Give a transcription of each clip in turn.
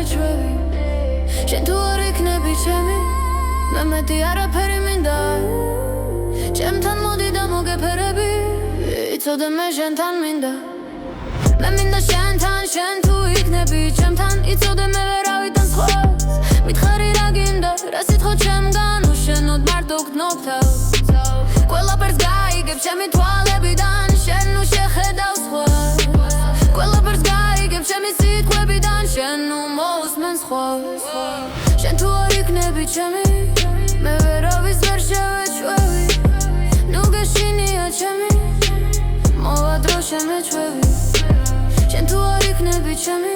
მეჩვევი შენ თუ არ იქნები ჩემი მე მეტი არაფერი მინდა ჩემთან მოდი და მოგეფერები იცოდე მე შენთან მინდა მე მინდა შენთან შენ თუ იქნები ჩემთან იცოდე მე ვერავიდან სხვას მითხარი რა გინდა რა სიტყვა ჩემგან უშენოდ მარტო გქნობ თავს ყველაფერს გაიგებ ჩემი თვალებიდან შენ ნუ შეხედავ სხვას ყველაფერს გაიგებ ჩემი სიტყვებიდან შენ ნუ მოусმენ სხვას შენ თუ არ იქნები ჩემი მე ვერავის ვერ შევეჩვევი ნუ გეშინია ჩემი მოვა დრო შემეჩვევი შენ თუ არ იქნები ჩემი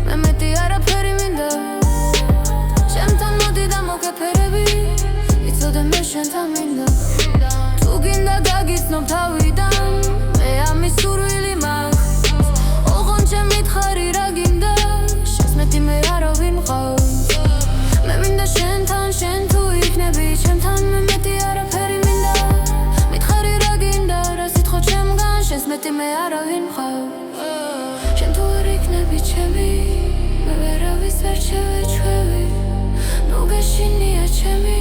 მე მეტი არაფერი მინდა ჩემთან მოდი და მოგეფერები იცოდე მე შენთან მინდა თუ გინდა გაგიცნობ თავიდან მე ამის სურვილი მაქვს ოღონდ ჩემი თხარი რა გინდა შენს მეტი მე არავინ მყავს მე მინდა შენთან შენ თუ იქნები ჩემთან მე მეტი არაფერი მინდა მითხარი რა გინდა რა სიტყვა ჩემგან შენს მეტი მე არავინ მყავს შენ თუ არ იქნები ჩემი მე ვერავის ვერ შევეჩვევი ნუ გეშინია ჩემი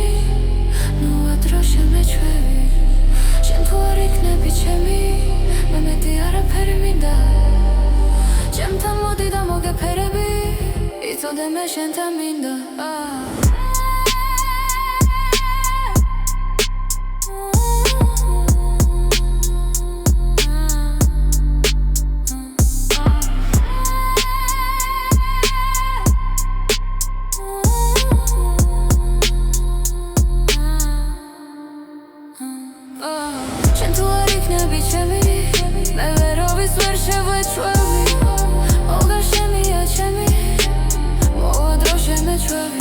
ნუ ადრო შემეჩვევი შენ თუ არ იქნები ჩემი მე მეტი არაფერი მინდა ჩემთან მოდი და მოგეფერები იცოდე მე შენთან მინდა შენ თუ არ იქნები ჩემი მე ვერავის ვერ შევეჩვევი მოგაშენია ჩემი მოვა დრო შემეჩვევი